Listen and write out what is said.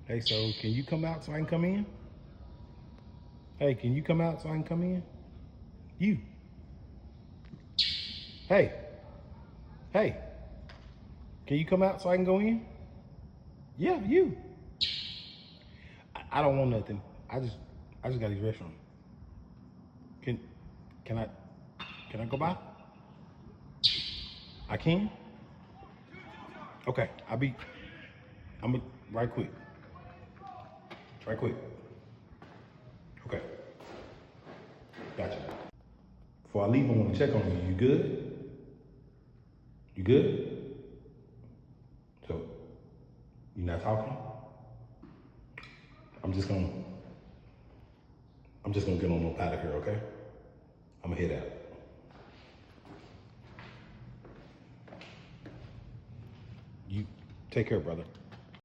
Hey, so can you come out so I can come in? Hey, can you come out so I can come in? You. Hey. Hey. Can you come out so I can go in? Yeah, you. I don't want nothing. I just got these restaurants. Can can I can I go by? I can? Okay. I'm right quick. Right quick. Okay. Gotcha. Before I leave, I want to check on you. You good? You good? So, you not talking? I'm just gonna get on up out of here, okay? I'm gonna head out. You take care, brother.